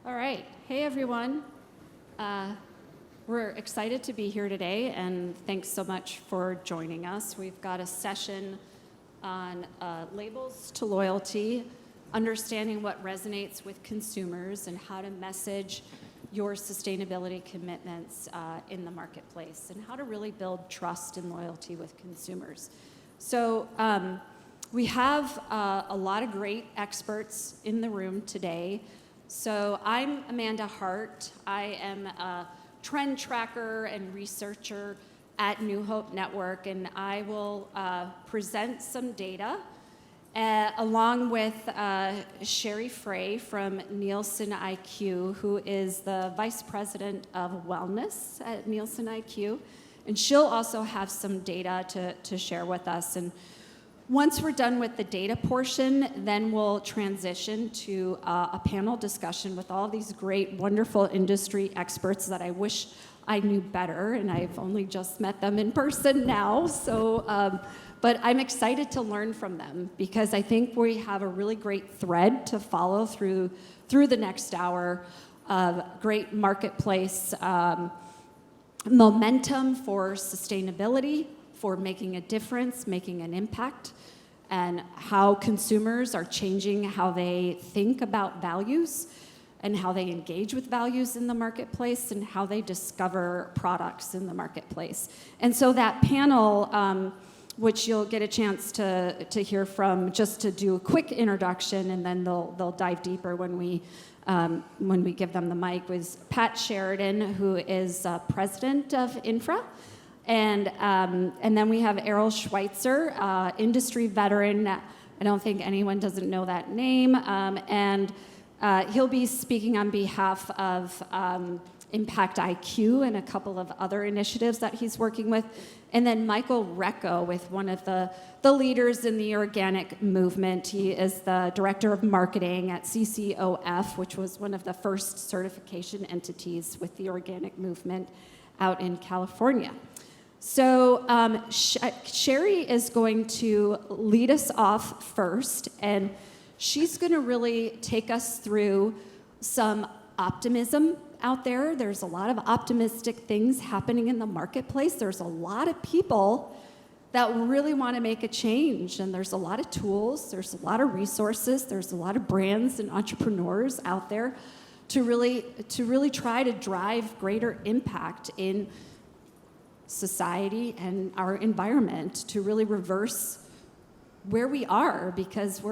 All right. Hey, everyone. We're excited to be here today, and thanks so much for joining us. We've got a session on labels to loyalty, understanding what resonates with consumers, and how to message your sustainability commitments in the marketplace, and how to really build trust and loyalty with consumers. So we have a lot of great experts in the room today. So I'm Amanda Hart. I am a trend tracker and researcher at New Hope Network, and I will present some data along with Sherry Frey from Nielsen IQ, who is the Vice President of Wellness at Nielsen IQ. And she'll also have some data to share with us. And once we're done with the data portion, then we'll transition to a panel discussion with all these great, wonderful industry experts that I wish I knew better, and I've only just met them in person now. So, but I'm excited to learn from them because I think we have a really great thread to follow through the next hour of great marketplace momentum for sustainability, for making a difference, making an impact, and how consumers are changing how they think about values and how they engage with values in the marketplace and how they discover products in the marketplace. And so that panel, which you'll get a chance to hear from, just to do a quick introduction, and then they'll dive deeper when we give them the mic, was Pat Sheridan, who is president of Infra. And then we have Errol Schweitzer, industry veteran. I don't think anyone doesn't know that name. And he'll be speaking on behalf of Impact IQ and a couple of other initiatives that he's working with. And then Michael Recco, with one of the leaders in the organic movement. He is the director of marketing at CCOF, which was one of the first certification entities with the organic movement out in California. So Sherry is going to lead us off first, and she's going to really take us through some optimism out there. There's a lot of optimistic things happening in the marketplace. There's a lot of people that really want to make a change, and there's a lot of tools, there's a lot of resources, there's a lot of brands and entrepreneurs out there to really try to drive greater impact in society and our environment, to really reverse where we are, because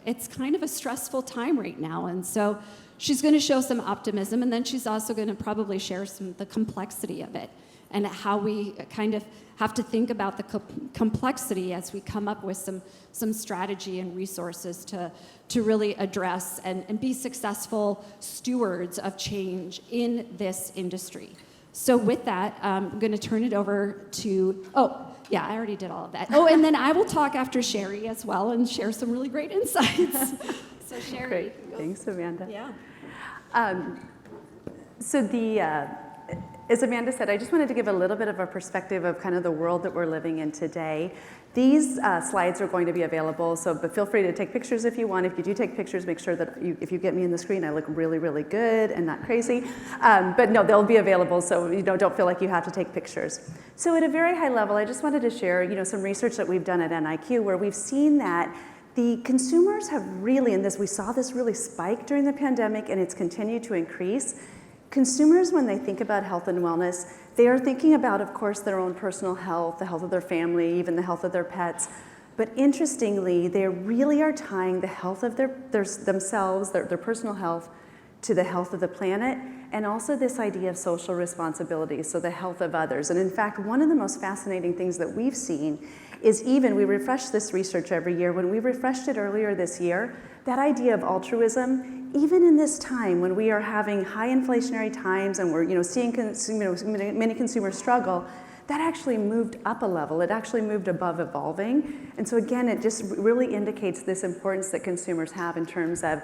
it's kind of a stressful time right now. And so she's going to show some optimism, and then she's also going to probably share the complexity of it and how we kind of have to think about the complexity as we come up with some strategy and resources to really address and be successful stewards of change in this industry. So with that, I'm going to turn it over to, I already did all of that. And then I will talk after Sherry as well and share some really great insights. So Sherry. Great. Thanks, Amanda. Yeah. As Amanda said, I just wanted to give a little bit of a perspective of kind of the world that we're living in today. These slides are going to be available, but feel free to take pictures if you want. If you do take pictures, make sure that if you get me in the screen, I look really, really good and not crazy. But no, they'll be available, so don't feel like you have to take pictures. So at a very high level, I just wanted to share some research that we've done at NIQ, where we've seen that the consumers have really, we saw this really spike during the pandemic, and it's continued to increase. Consumers, when they think about health and wellness, they are thinking about, of course, their own personal health, the health of their family, even the health of their pets. But interestingly, they really are tying the health of themselves, their personal health, to the health of the planet, and also this idea of social responsibility, so the health of others. And in fact, one of the most fascinating things that we've seen is we refresh this research every year. When we refreshed it earlier this year, that idea of altruism, even in this time when we are having high inflationary times and we're seeing many consumers struggle, that actually moved up a level. It actually moved above evolving. And so again, it just really indicates this importance that consumers have in terms of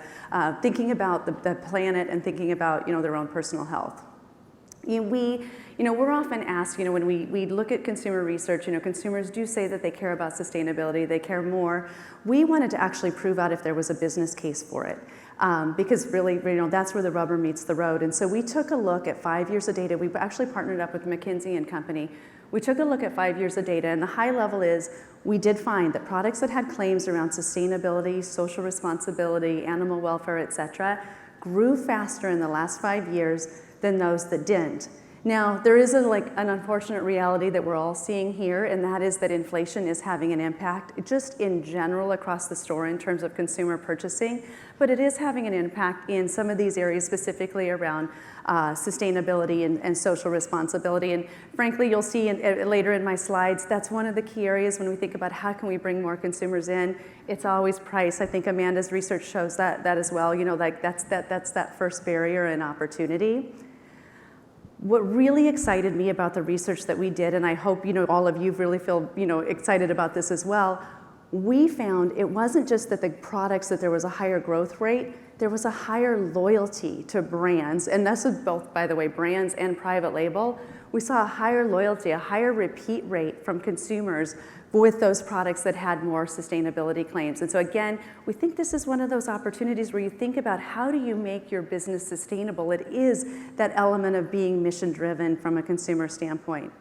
thinking about the planet and thinking about their own personal health. We're often asked, when we look at consumer research, consumers do say that they care about sustainability, they care more. We wanted to actually prove out if there was a business case for it. Because really, that's where the rubber meets the road. And so we took a look at 5 years of data. We actually partnered up with McKinsey & Company. We took a look at 5 years of data, and the high level is we did find that products that had claims around sustainability, social responsibility, animal welfare, et cetera, grew faster in the last 5 years than those that didn't. Now, there is an unfortunate reality that we're all seeing here, and that is that inflation is having an impact just in general across the store in terms of consumer purchasing, but it is having an impact in some of these areas specifically around sustainability and social responsibility. And frankly, you'll see later in my slides, that's one of the key areas when we think about how can we bring more consumers in. It's always price. I think Amanda's research shows that as well. That's that first barrier and opportunity. What really excited me about the research that we did, and I hope all of you really feel excited about this as well, we found it wasn't just that the products that there was a higher growth rate, there was a higher loyalty to brands, and this is both, by the way, brands and private label. We saw a higher loyalty, a higher repeat rate from consumers with those products that had more sustainability claims. And so again, we think this is one of those opportunities where you think about how do you make your business sustainable. It is that element of being mission driven from a consumer standpoint.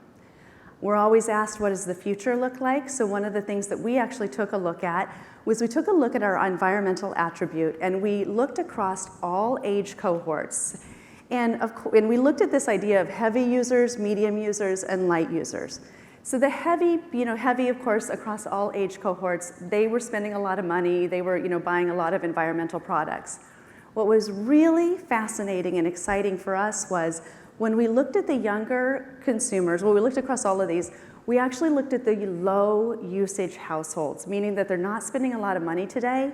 We're always asked, what does the future look like? So one of the things that we actually took a look at was we took a look at our environmental attribute, and we looked across all age cohorts. And we looked at this idea of heavy users, medium users, and light users. So the heavy, of course, across all age cohorts, they were spending a lot of money. They were, buying a lot of environmental products. What was really fascinating and exciting for us was when we looked at the younger consumers, we looked across all of these, we actually looked at the low usage households, meaning that they're not spending a lot of money today.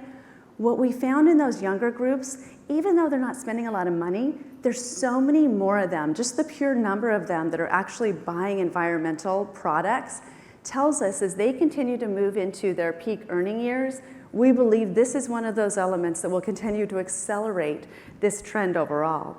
What we found in those younger groups, even though they're not spending a lot of money, there's so many more of them. Just the pure number of them that are actually buying environmental products tells us as they continue to move into their peak earning years, we believe this is one of those elements that will continue to accelerate this trend overall.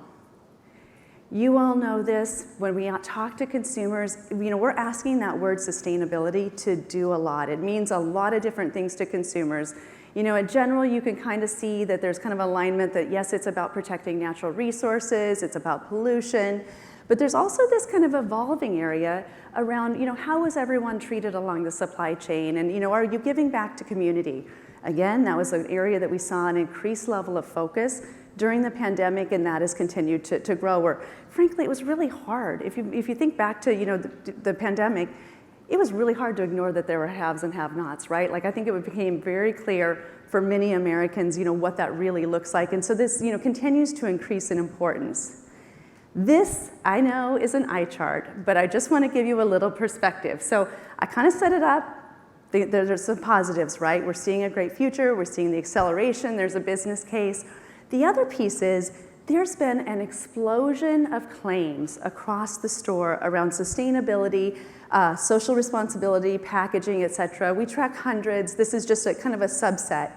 You all know this, when we talk to consumers, we're asking that word sustainability to do a lot. It means a lot of different things to consumers. In general, you can kind of see that there's kind of alignment that, yes, it's about protecting natural resources, it's about pollution, but there's also this kind of evolving area around, how is everyone treated along the supply chain? And, are you giving back to community? Again, that was an area that we saw an increased level of focus during the pandemic, and that has continued to grow, where, frankly, it was really hard. If you think back to, the pandemic, it was really hard to ignore that there were haves and have-nots, right? I think it became very clear for many Americans, what that really looks like. And so this, continues to increase in importance. This, I know, is an eye chart, but I just want to give you a little perspective. So I kind of set it up. There's some positives, right? We're seeing a great future. We're seeing the acceleration. There's a business case. The other piece is there's been an explosion of claims across the store around sustainability, social responsibility, packaging, et cetera. We track hundreds. This is just a kind of a subset.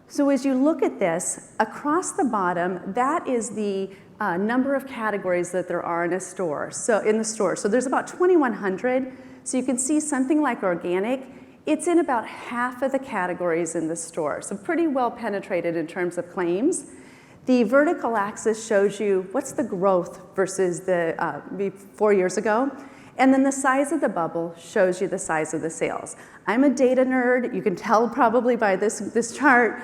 So as you look at this, across the bottom, that is the number of categories that there are in a store. So there's about 2,100. So you can see something like organic. It's in about half of the categories in the store. So pretty well penetrated in terms of claims. The vertical axis shows you what's the growth versus the 4 years ago. And then the size of the bubble shows you the size of the sales. I'm a data nerd. You can tell probably by this chart.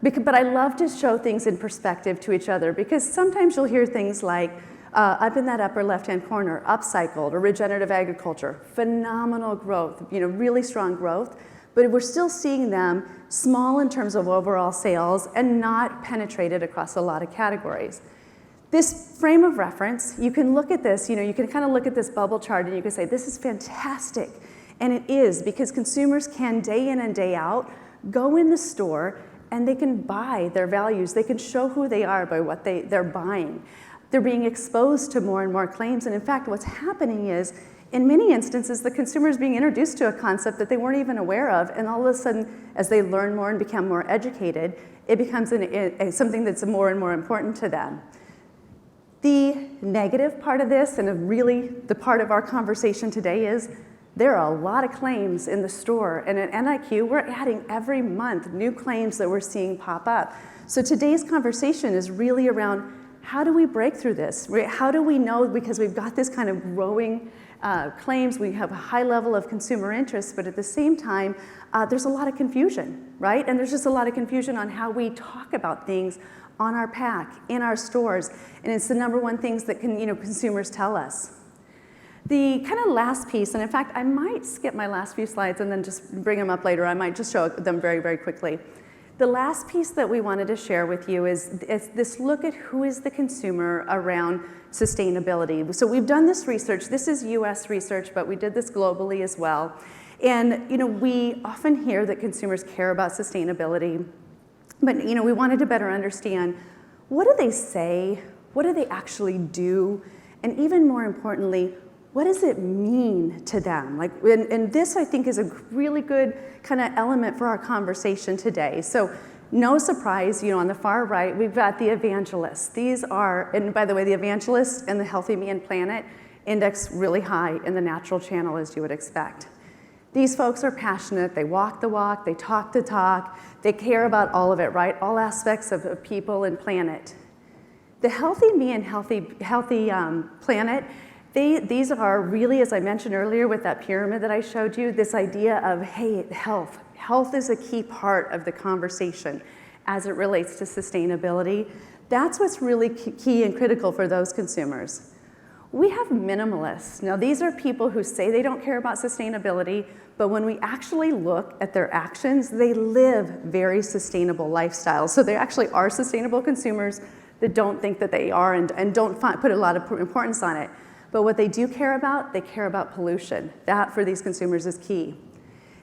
But I love to show things in perspective to each other, because sometimes you'll hear things like, up in that upper left-hand corner, upcycled or regenerative agriculture, phenomenal growth, really strong growth. But we're still seeing them small in terms of overall sales and not penetrated across a lot of categories. This frame of reference, you can look at this, you can kind of look at this bubble chart and you can say, this is fantastic. And it is, because consumers can day in and day out go in the store and they can buy their values. They can show who they are by what they're buying. They're being exposed to more and more claims. And in fact, what's happening is, in many instances, the consumer is being introduced to a concept that they weren't even aware of. And all of a sudden, as they learn more and become more educated, it becomes something that's more and more important to them. The negative part of this, and really the part of our conversation today, is there are a lot of claims in the store. And at NIQ, we're adding every month new claims that we're seeing pop up. So today's conversation is really around, how do we break through this? How do we know, because we've got this kind of growing claims, we have a high level of consumer interest, but at the same time, there's a lot of confusion, right? And there's just a lot of confusion on how we talk about things on our pack, in our stores, and it's the number one things that consumers tell us. The kind of last piece, and in fact, I might skip my last few slides and then just bring them up later. I might just show them very, very quickly. The last piece that we wanted to share with you is this look at who is the consumer around sustainability. So we've done this research. This is US research, but we did this globally as well. And we often hear that consumers care about sustainability, but we wanted to better understand, what do they say? What do they actually do? And even more importantly, what does it mean to them? And this, I think, is a really good kind of element for our conversation today. So no surprise, on the far right, we've got the evangelists. These are, and by the way, the evangelists and the Healthy Me and Planet index really high in the natural channel, as you would expect. These folks are passionate, they walk the walk, they talk the talk, they care about all of it, right? All aspects of people and planet. The Healthy Me and Healthy Planet, these are really, as I mentioned earlier with that pyramid that I showed you, this idea of, hey, health. Health is a key part of the conversation as it relates to sustainability. That's what's really key and critical for those consumers. We have minimalists. Now, these are people who say they don't care about sustainability, but when we actually look at their actions, they live very sustainable lifestyles. So they actually are sustainable consumers that don't think that they are and don't put a lot of importance on it. But what they do care about, they care about pollution. That, for these consumers, is key.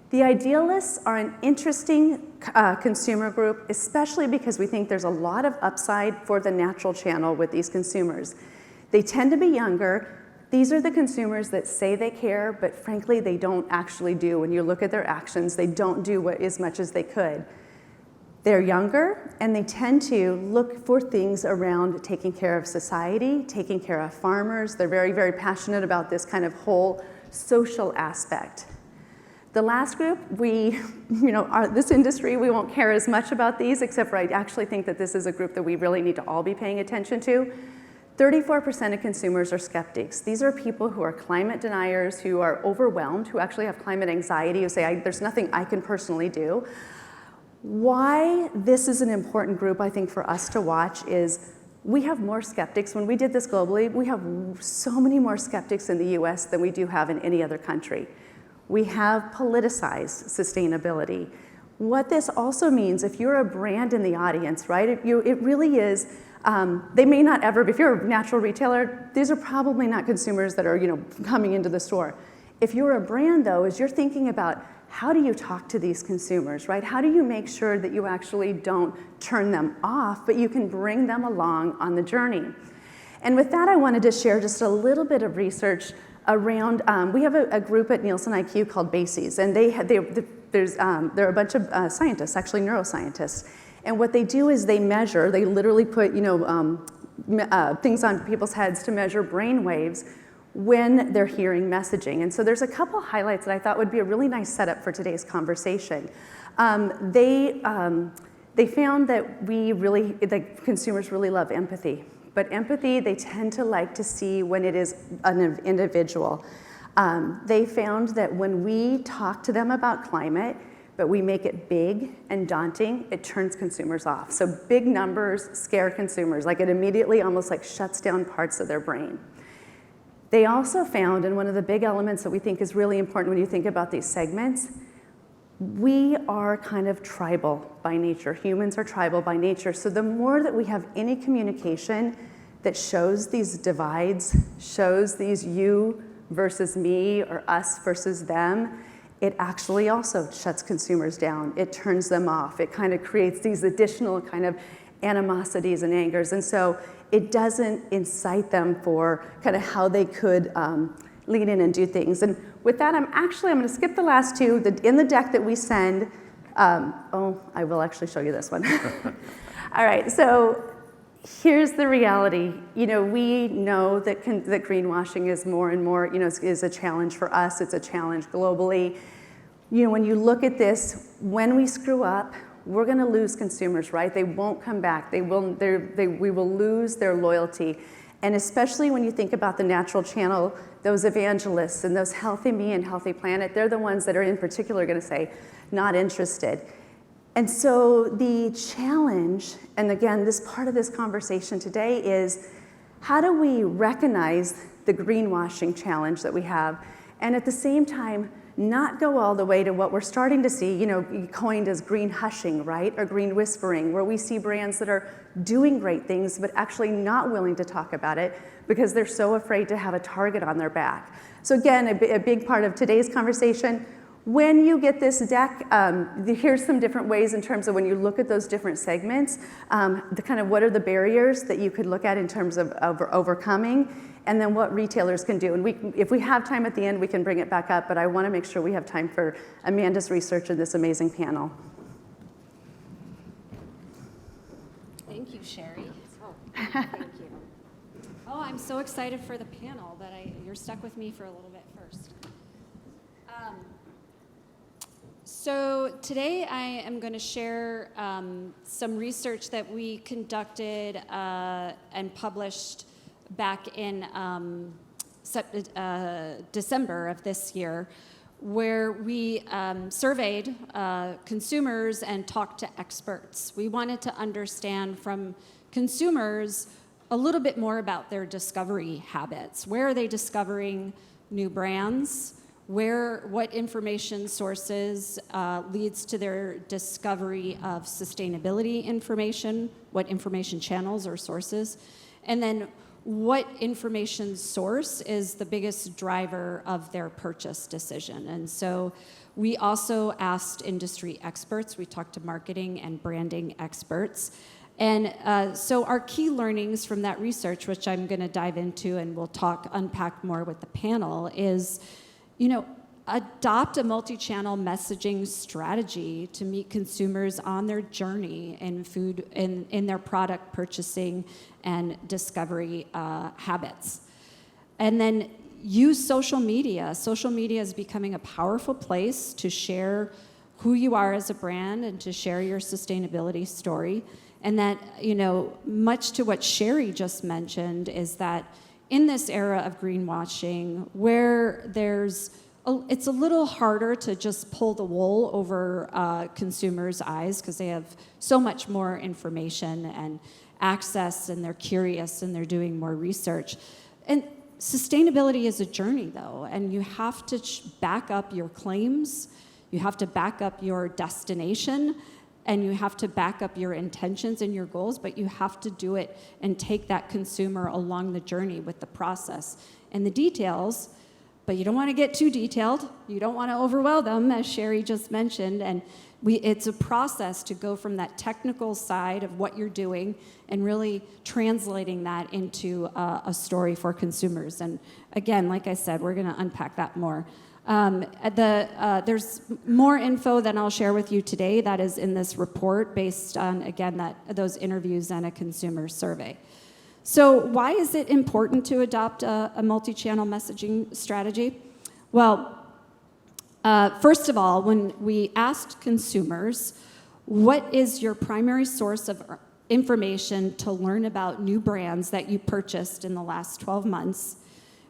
The idealists are an interesting consumer group, especially because we think there's a lot of upside for the natural channel with these consumers. They tend to be younger. These are the consumers that say they care, but frankly, they don't actually do. When you look at their actions, they don't do as much as they could. They're younger, and they tend to look for things around taking care of society, taking care of farmers. They're very, very passionate about this kind of whole social aspect. The last group, this industry, we won't care as much about these, except for I actually think that this is a group that we really need to all be paying attention to. 34% of consumers are skeptics. These are people who are climate deniers, who are overwhelmed, who actually have climate anxiety, who say, there's nothing I can personally do. Why this is an important group, I think, for us to watch is we have more skeptics. When we did this globally, we have so many more skeptics in the US than we do have in any other country. We have politicized sustainability. What this also means, if you're a brand in the audience, right, it really is, they may not ever, if you're a natural retailer, these are probably not consumers that are coming into the store. If you're a brand, though, as you're thinking about how do you talk to these consumers, right? How do you make sure that you actually don't turn them off, but you can bring them along on the journey? And with that, I wanted to share just a little bit of research around, we have a group at Nielsen IQ called BASES, and they're a bunch of scientists, actually neuroscientists. And what they do is they measure, they literally put things on people's heads to measure brain waves when they're hearing messaging. And so there's a couple highlights that I thought would be a really nice setup for today's conversation. They found that consumers really love empathy. But empathy, they tend to like to see when it is an individual. They found that when we talk to them about climate, but we make it big and daunting, it turns consumers off. So big numbers scare consumers. It immediately almost shuts down parts of their brain. They also found, and one of the big elements that we think is really important when you think about these segments, we are kind of tribal by nature. Humans are tribal by nature. So the more that we have any communication that shows these divides, shows these you versus me or us versus them, it actually also shuts consumers down. It turns them off. It kind of creates these additional kind of animosities and angers. And so it doesn't incite them for kind of how they could lean in and do things. And with that, I'm going to skip the last two. In the deck that we send, I will actually show you this one. All right, so here's the reality. We know that that greenwashing is more and more, is a challenge for us. It's a challenge globally. When you look at this, when we screw up, we're going to lose consumers, right? They won't come back. We will lose their loyalty. And especially when you think about the natural channel, those evangelists and those healthy me and healthy planet, they're the ones that are in particular going to say, not interested. And so the challenge, and again, this part of this conversation today is, how do we recognize the greenwashing challenge that we have, and at the same time, not go all the way to what we're starting to see, coined as green hushing, right? Or green whispering, where we see brands that are doing great things, but actually not willing to talk about it because they're so afraid to have a target on their back. So again, a big part of today's conversation, when you get this deck, here's some different ways in terms of when you look at those different segments, the kind of what are the barriers that you could look at in terms of overcoming, and then what retailers can do. And if we have time at the end, we can bring it back up, but I want to make sure we have time for Amanda's research in this amazing panel. Thank you, Sherry. Thank you. Oh, I'm so excited for the panel that you're stuck with me for a little bit first. So today I am going to share some research that we conducted and published back in December of this year, where we surveyed consumers and talked to experts. We wanted to understand from consumers a little bit more about their discovery habits. Where are they discovering new brands? What information sources leads to their discovery of sustainability information? What information channels or sources? And then what information source is the biggest driver of their purchase decision? And so we also asked industry experts. We talked to marketing and branding experts. And so our key learnings from that research, which I'm going to dive into and we'll unpack more with the panel, is adopt a multi-channel messaging strategy to meet consumers on their journey in food, in their product purchasing and discovery habits. And then use social media. Social media is becoming a powerful place to share who you are as a brand and to share your sustainability story. And that, much to what Sherry just mentioned, is that in this era of greenwashing, where it's a little harder to just pull the wool over consumers' eyes because they have so much more information and access, and they're curious and they're doing more research. And sustainability is a journey, though, and you have to back up your claims, you have to back up your destination, and you have to back up your intentions and your goals, but you have to do it and take that consumer along the journey with the process and the details. But you don't want to get too detailed. You don't want to overwhelm them, as Sherry just mentioned. And it's a process to go from that technical side of what you're doing and really translating that into a story for consumers. And again, like I said, we're going to unpack that more. There's more info that I'll share with you today that is in this report based on, again, those interviews and a consumer survey. So why is it important to adopt a multi-channel messaging strategy? Well, first of all, when we asked consumers, what is your primary source of information to learn about new brands that you purchased in the last 12 months,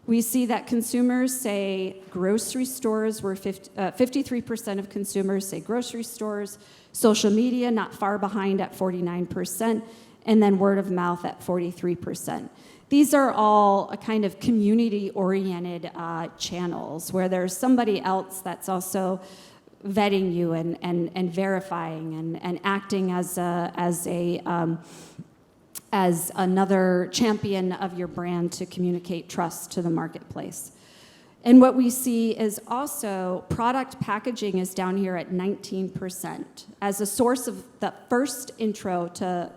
we see that consumers say grocery stores were 53% of consumers say grocery stores, social media not far behind at 49%, and then word of mouth at 43%. These are all a kind of community-oriented channels where there's somebody else that's also vetting you and verifying and acting as another champion of your brand to communicate trust to the marketplace. And what we see is also product packaging is down here at 19% as a source of the first intro to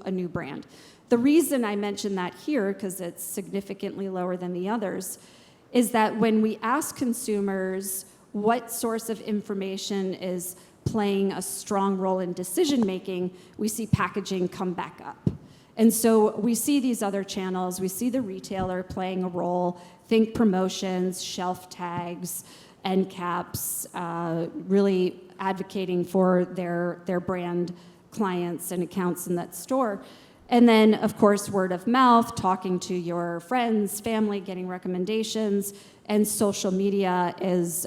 a new brand. The reason I mention that here, because it's significantly lower than the others, is that when we ask consumers what source of information is playing a strong role in decision making, we see packaging come back up. And so we see these other channels, we see the retailer playing a role, think promotions, shelf tags, end caps, really advocating for their brand clients and accounts in that store. And then, of course, word of mouth, talking to your friends, family, getting recommendations, and social media is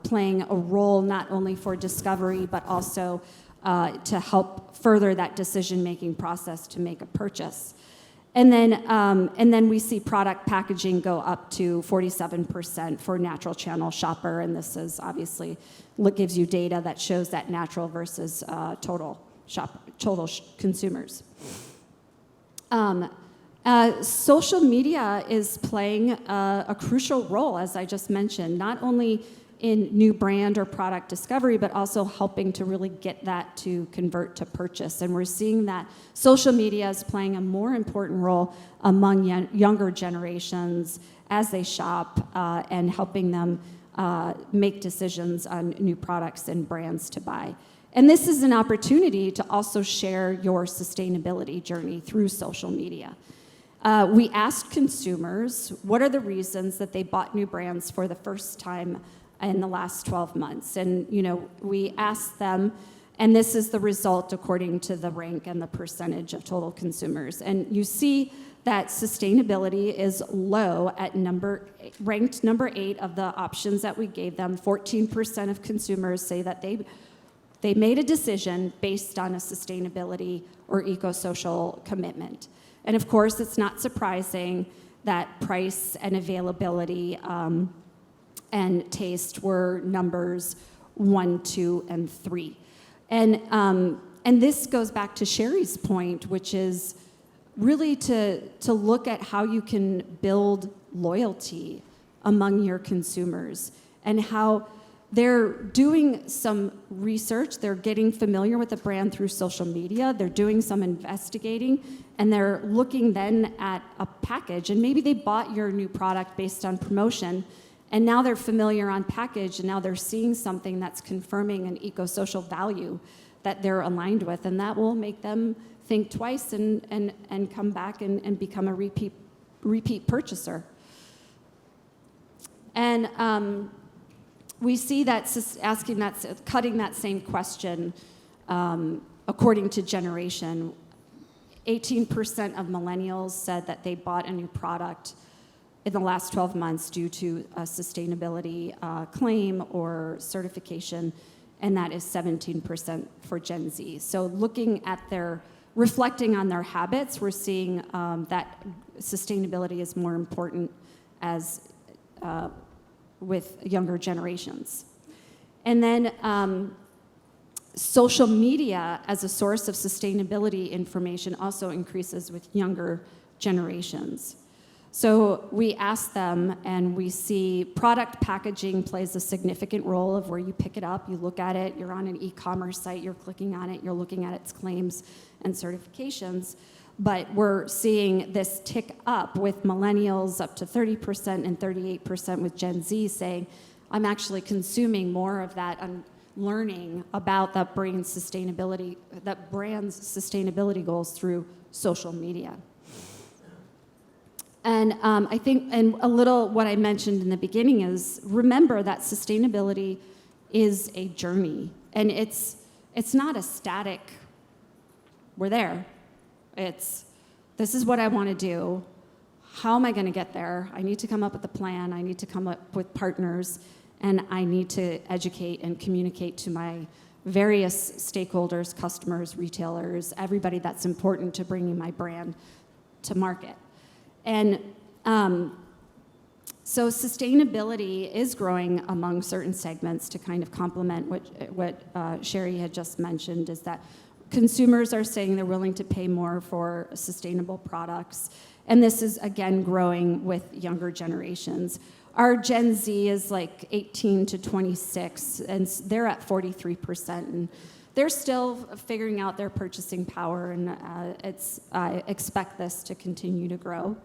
playing a role not only for discovery, but also to help further that decision-making process to make a purchase. And then we see product packaging go up to 47% for natural channel shopper, and this is obviously what gives you data that shows that natural versus total consumers. Social media is playing a crucial role, as I just mentioned, not only in new brand or product discovery, but also helping to really get that to convert to purchase. And we're seeing that social media is playing a more important role among younger generations as they shop and helping them make decisions on new products and brands to buy. And this is an opportunity to also share your sustainability journey through social media. We asked consumers what are the reasons that they bought new brands for the first time in the last 12 months. And we asked them, and this is the result according to the rank and the percentage of total consumers. And you see that sustainability is low at ranked number 8 of the options that we gave them. 14% of consumers say that they made a decision based on a sustainability or eco-social commitment. And of course, it's not surprising that price and availability and taste were numbers 1, 2, and 3. And this goes back to Sherry's point, which is really to look at how you can build loyalty among your consumers and how they're doing some research, they're getting familiar with the brand through social media, they're doing some investigating, and they're looking then at a package, and maybe they bought your new product based on promotion, and now they're familiar on package, and now they're seeing something that's confirming an eco-social value that they're aligned with, and that will make them think twice and come back and become a repeat purchaser. And we see that cutting that same question according to generation. 18% of millennials said that they bought a new product in the last 12 months due to a sustainability claim or certification, and that is 17% for Gen Z. So reflecting on their habits, we're seeing that sustainability is more important as with younger generations. And then social media as a source of sustainability information also increases with younger generations. So we ask them, and we see product packaging plays a significant role of where you pick it up, you look at it, you're on an e-commerce site, you're clicking on it, you're looking at its claims and certifications. But we're seeing this tick up with millennials up to 30% and 38% with Gen Z saying, I'm actually consuming more of that. I'm learning about that brand's sustainability goals through social media. And I think, and a little what I mentioned in the beginning is, remember that sustainability is a journey, and it's not a static, we're there. It's, this is what I want to do. How am I going to get there? I need to come up with a plan. I need to come up with partners, and I need to educate and communicate to my various stakeholders, customers, retailers, everybody that's important to bringing my brand to market. And so sustainability is growing among certain segments to kind of complement what Sherry had just mentioned, is that consumers are saying they're willing to pay more for sustainable products. And this is, again, growing with younger generations. Our Gen Z is like 18 to 26, and they're at 43%. And they're still figuring out their purchasing power, and I expect this to continue to grow.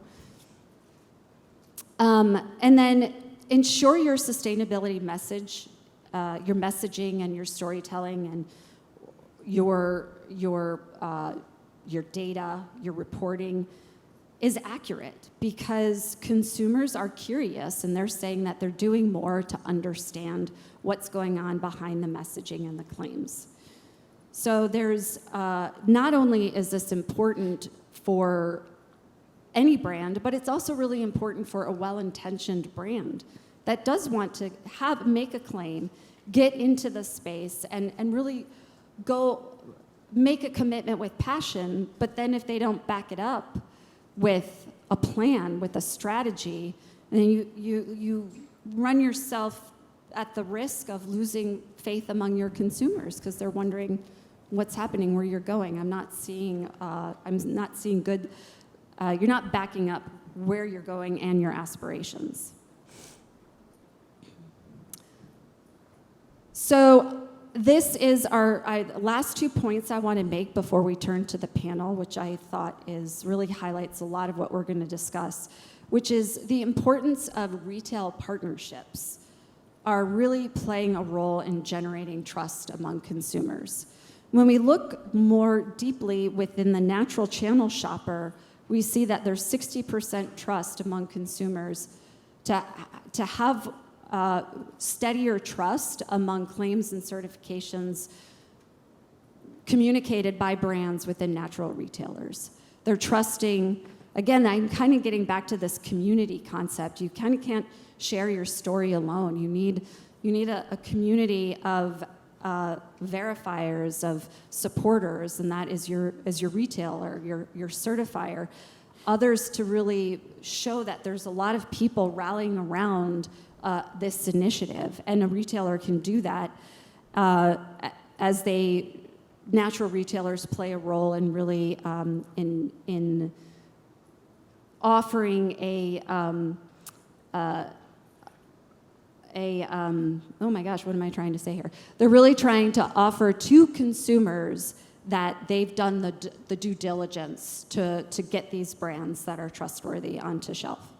And then ensure your sustainability message, your messaging and your storytelling and your your data, your reporting is accurate, because consumers are curious and they're saying that they're doing more to understand what's going on behind the messaging and the claims. So there's, not only is this important for any brand, but it's also really important for a well-intentioned brand that does want to make a claim, get into the space, and really go make a commitment with passion, but then if they don't back it up with a plan, with a strategy, then you run yourself at the risk of losing faith among your consumers, because they're wondering what's happening, where you're going. I'm not seeing good, you're not backing up where you're going and your aspirations. So this is our last 2 points I want to make before we turn to the panel, which I thought really highlights a lot of what we're going to discuss, which is the importance of retail partnerships are really playing a role in generating trust among consumers. When we look more deeply within the natural channel shopper, we see that there's 60% trust among consumers to have steadier trust among claims and certifications communicated by brands within natural retailers. They're trusting, again, I'm kind of getting back to this community concept. You kind of can't share your story alone. You need a community of verifiers, of supporters, and that is your retailer, your certifier, others to really show that there's a lot of people rallying around this initiative, and a retailer can do that as natural retailers play a role in really in offering oh my gosh, what am I trying to say here? They're really trying to offer to consumers that they've done the due diligence to get these brands that are trustworthy onto shelf.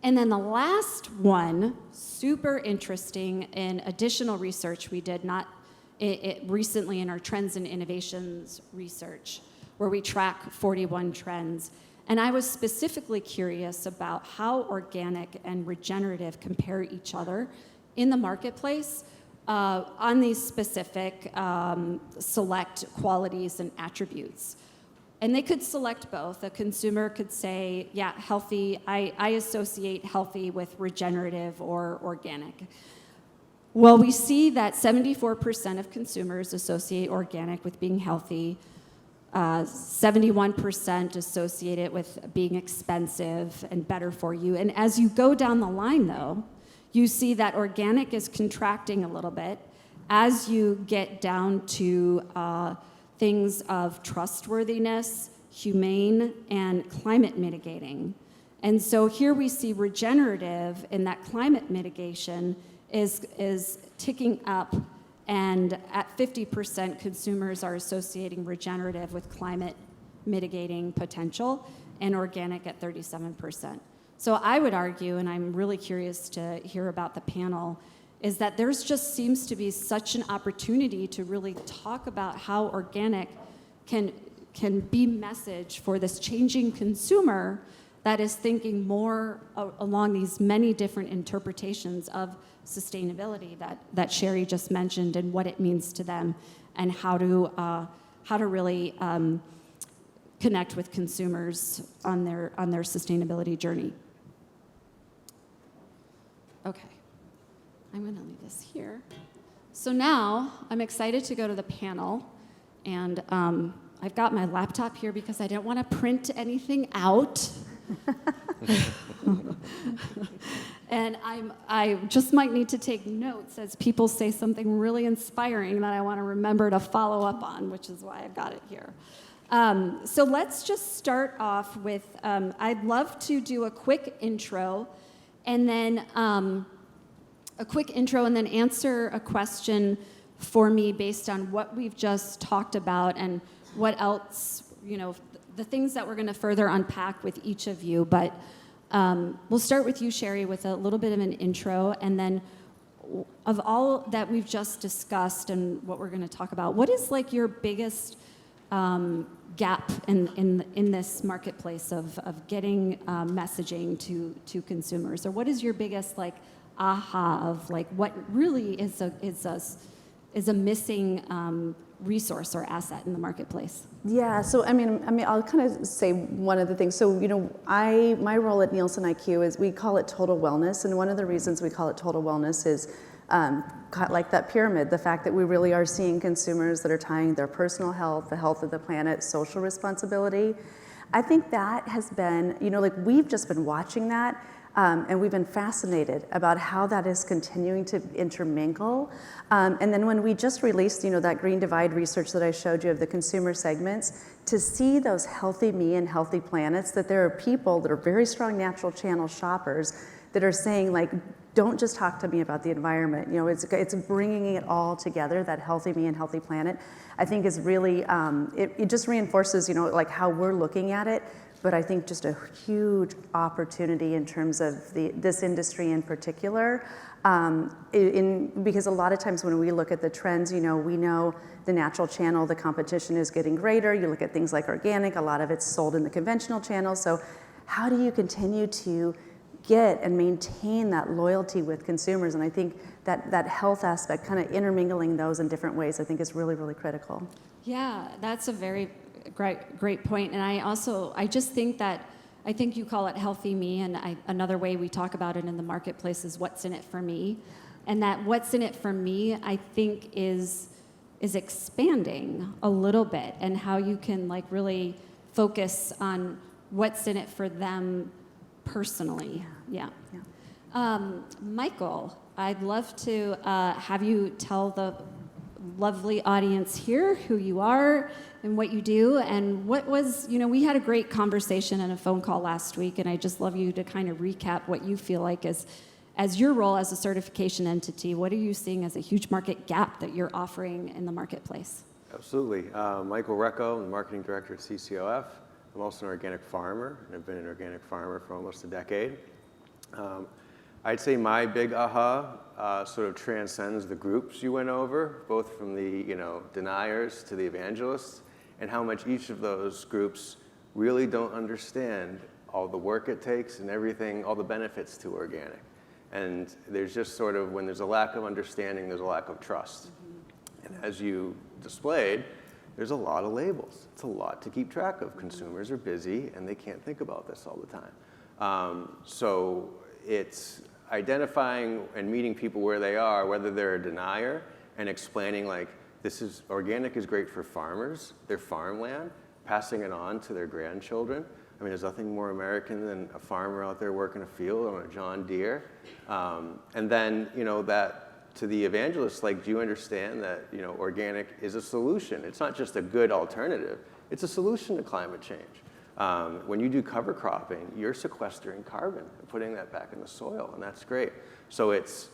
And then the last one, super interesting, in additional research we did recently in our trends and innovations research, where we track 41 trends. And I was specifically curious about how organic and regenerative compare each other in the marketplace on these specific select qualities and attributes. And they could select both. A consumer could say, yeah, healthy, I associate healthy with regenerative or organic. Well, we see that 74% of consumers associate organic with being healthy, 71% associate it with being expensive and better for you. And as you go down the line, though, you see that organic is contracting a little bit as you get down to things of trustworthiness, humane, and climate mitigating. And so here we see regenerative in that climate mitigation is ticking up, and at 50% consumers are associating regenerative with climate mitigating potential, and organic at 37%. So I would argue, and I'm really curious to hear about the panel, is that there's just seems to be such an opportunity to really talk about how organic can be message for this changing consumer that is thinking more along these many different interpretations of sustainability that Sherry just mentioned, and what it means to them, and how to really connect with consumers on their sustainability journey. Okay. I'm going to leave this here. So now I'm excited to go to the panel, and I've got my laptop here because I didn't want to print anything out. And I just might need to take notes as people say something really inspiring that I want to remember to follow up on, which is why I've got it here. So let's just start off with, I'd love to do a quick intro, and then answer a question for me based on what we've just talked about and what else, the things that we're going to further unpack with each of you. But we'll start with you, Sherry, with a little bit of an intro, and then of all that we've just discussed and what we're going to talk about, what is like your biggest gap in this marketplace of getting messaging to consumers? Or what is your biggest like aha of like what really is a missing resource or asset in the marketplace? Yeah, so I mean, I'll kind of say one of the things. So, my role at Nielsen IQ is we call it total wellness, and one of the reasons we call it total wellness is like that pyramid, the fact that we really are seeing consumers that are tying their personal health, the health of the planet, social responsibility. I think that has been, like we've just been watching that. And we've been fascinated about how that is continuing to intermingle. And then when we just released, that Green Divide research that I showed you of the consumer segments, to see those healthy me and healthy planets, that there are people that are very strong natural channel shoppers that are saying like, don't just talk to me about the environment. It's bringing it all together, that healthy me and healthy planet, I think is really, it just reinforces, like how we're looking at it. But I think just a huge opportunity in terms of this industry in particular, because a lot of times when we look at the trends, we know the natural channel, the competition is getting greater. You look at things like organic, a lot of it's sold in the conventional channel. So how do you continue to get and maintain that loyalty with consumers? And I think that health aspect, kind of intermingling those in different ways, I think is really, really critical. Yeah, that's a very great point. And I just think that, I think you call it healthy me, and another way we talk about it in the marketplace is what's in it for me. And that what's in it for me, I think is expanding a little bit, and how you can like really focus on what's in it for them personally. Yeah. Michael, I'd love to have you tell the lovely audience here who you are and what you do, and what was, we had a great conversation and a phone call last week, and I just love you to kind of recap what you feel like as your role as a certification entity. What are you seeing as a huge market gap that you're offering in the marketplace? Absolutely. Michael Recco, I'm the marketing director at CCOF. I'm also an organic farmer, and I've been an organic farmer for almost a decade. I'd say my big aha sort of transcends the groups you went over, both from the deniers to the evangelists, and how much each of those groups really don't understand all the work it takes and everything, all the benefits to organic. And there's just sort of, when there's a lack of understanding, there's a lack of trust. And as you displayed, there's a lot of labels. It's a lot to keep track of. Consumers are busy and they can't think about this all the time. So it's identifying and meeting people where they are, whether they're a denier, and explaining like, organic is great for farmers, their farmland, passing it on to their grandchildren. I mean, there's nothing more American than a farmer out there working a field on a John Deere. And then, that to the evangelists, like, do you understand that, organic is a solution? It's not just a good alternative, it's a solution to climate change. When you do cover cropping, you're sequestering carbon and putting that back in the soil, and that's great. So it's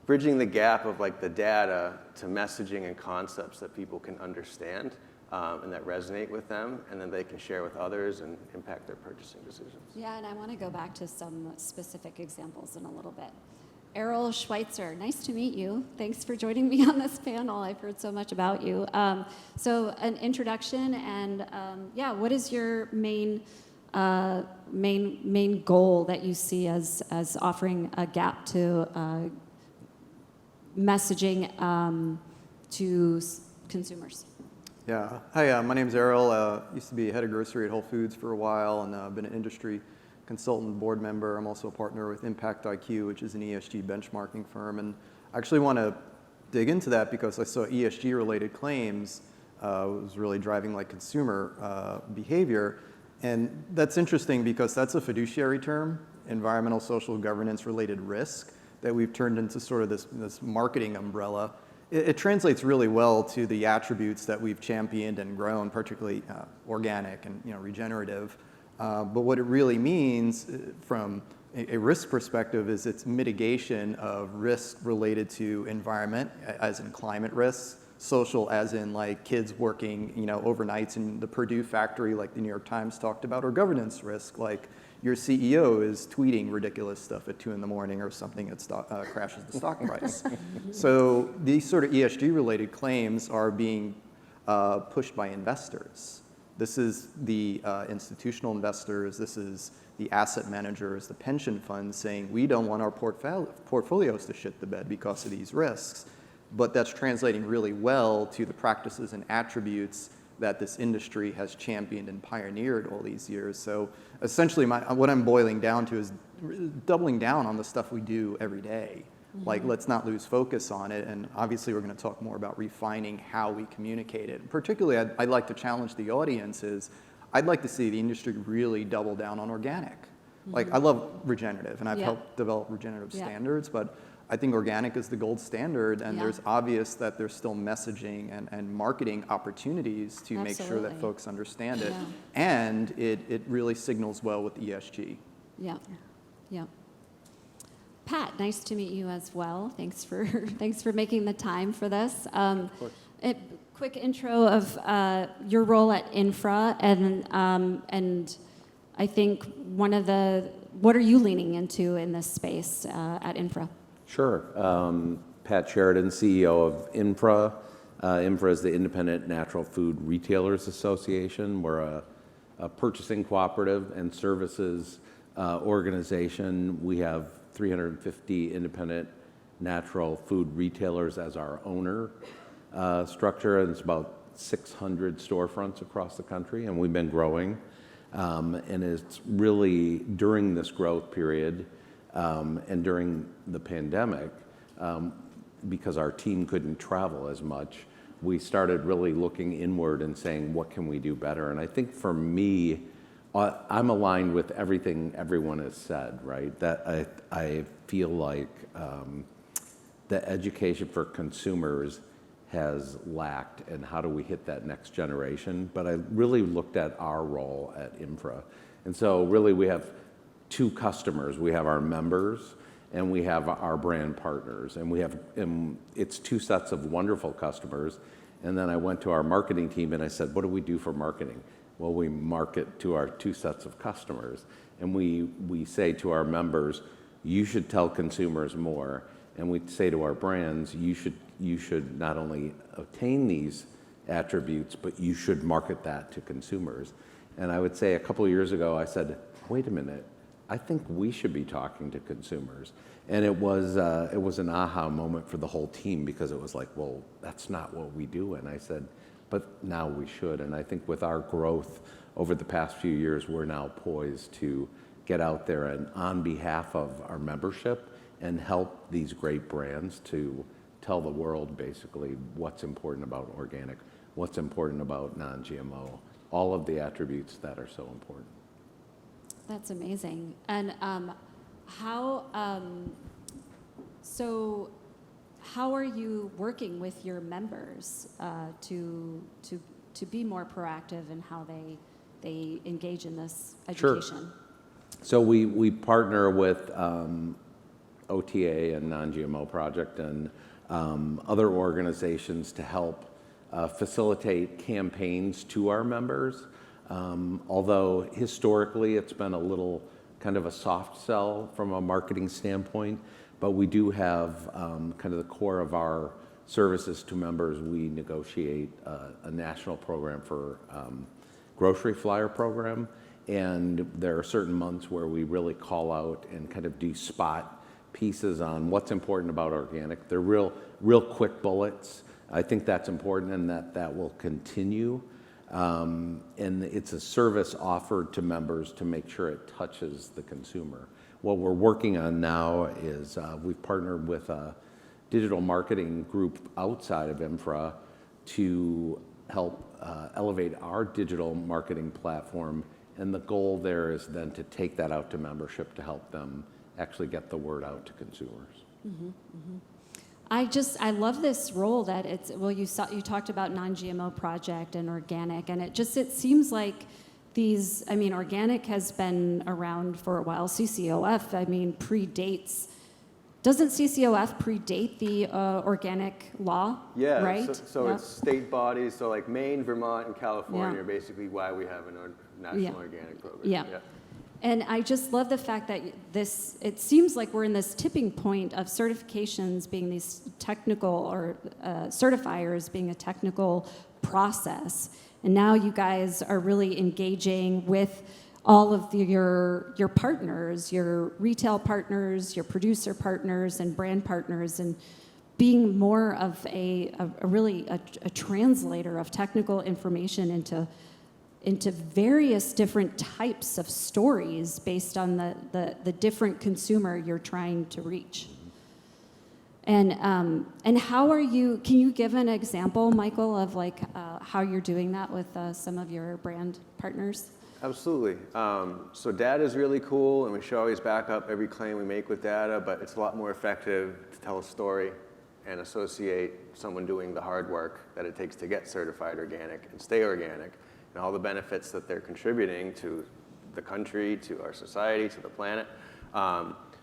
bridging the gap of like the data to messaging and concepts that people can understand and that resonate with them, and then they can share with others and impact their purchasing decisions. Yeah, and I want to go back to some specific examples in a little bit. Errol Schweitzer, nice to meet you. Thanks for joining me on this panel. I've heard so much about you. So an introduction, and what is your main goal that you see as offering a gap to messaging to consumers? Yeah. Hi, my name's Errol. Used to be head of grocery at Whole Foods for a while, and I've been an industry consultant board member. I'm also a partner with Impact IQ, which is an ESG benchmarking firm. And I actually want to dig into that because I saw ESG-related claims was really driving like consumer behavior. And that's interesting because that's a fiduciary term, environmental, social, governance-related risk, that we've turned into sort of this marketing umbrella. It translates really well to the attributes that we've championed and grown, particularly organic and regenerative. But what it really means from a risk perspective is it's mitigation of risk related to environment, as in climate risks, social, as in like kids working overnights in the Purdue factory, like the New York Times talked about, or governance risk, like your CEO is tweeting ridiculous stuff at 2 in the morning or something that crashes the stock price. So these sort of ESG-related claims are being pushed by investors. This is the institutional investors, this is the asset managers, the pension funds saying, we don't want our portfolios to shit the bed because of these risks. But that's translating really well to the practices and attributes that this industry has championed and pioneered all these years. So essentially what I'm boiling down to is doubling down on the stuff we do every day. Like, let's not lose focus on it. And obviously, we're going to talk more about refining how we communicate it. Particularly, I'd like to challenge the audience is, I'd like to see the industry really double down on organic. Like, I love regenerative, and I've helped develop regenerative standards, but I think organic is the gold standard, and there's obvious that there's still messaging and marketing opportunities to make sure that folks understand it. And it really signals well with ESG. Yeah, yeah. Pat, nice to meet you as well. Thanks for making the time for this. Of course. A quick intro of your role at Infra, and I think what are you leaning into in this space at Infra? Sure. Pat Sheridan, CEO of Infra. Infra is the Independent Natural Food Retailers Association. We're a purchasing cooperative and services organization. We have 350 independent natural food retailers as our owner structure, and it's about 600 storefronts across the country, and we've been growing. And it's really during this growth period and during the pandemic, because our team couldn't travel as much, we started really looking inward and saying, what can we do better? And I think for me, I'm aligned with everything everyone has said, right? That I feel like the education for consumers has lacked, and how do we hit that next generation? But I really looked at our role at Infra. And so really we have two customers. We have our members and we have our brand partners. And it's two sets of wonderful customers. And then I went to our marketing team and I said, what do we do for marketing? Well, we market to our two sets of customers. And we say to our members, you should tell consumers more. And we say to our brands, you should not only obtain these attributes, but you should market that to consumers. And I would say a couple of years ago, I said, wait a minute, I think we should be talking to consumers. And it was an aha moment for the whole team, because it was like, well, that's not what we do. And I said, but now we should. And I think with our growth over the past few years, we're now poised to get out there and on behalf of our membership and help these great brands to tell the world basically what's important about organic, what's important about non-GMO, all of the attributes that are so important. That's amazing. And how are you working with your members to be more proactive in how they engage in this education? Sure. So we partner with OTA and Non-GMO Project and other organizations to help facilitate campaigns to our members. Although historically it's been a little kind of a soft sell from a marketing standpoint, but we do have kind of the core of our services to members. We negotiate a national program for grocery flyer program, and there are certain months where we really call out and kind of do spot pieces on what's important about organic. They're real quick bullets. I think that's important, and that will continue. And it's a service offered to members to make sure it touches the consumer. What we're working on now is we've partnered with a digital marketing group outside of Infra to help elevate our digital marketing platform. And the goal there is then to take that out to membership to help them actually get the word out to consumers. Mm-hmm, mm-hmm. I love this role that it's, well, you talked about Non-GMO Project and organic, and it seems like these, I mean, organic has been around for a while. CCOF, I mean, predates, doesn't CCOF predate the organic law? Yeah, right? So it's state bodies, so like Maine, Vermont, and California are basically why we have a national organic program. Yeah. And I just love the fact that it seems like we're in this tipping point of certifications being these technical, or certifiers being a technical process. And now you guys are really engaging with all of your partners, your retail partners, your producer partners, and brand partners, and being more of a translator of technical information into various different types of stories based on the different consumer you're trying to reach. And how are you? Can you give an example, Michael, of like how you're doing that with some of your brand partners? Absolutely. So data is really cool, and we should always back up every claim we make with data, but it's a lot more effective to tell a story and associate someone doing the hard work that it takes to get certified organic and stay organic, and all the benefits that they're contributing to the country, to our society, to the planet.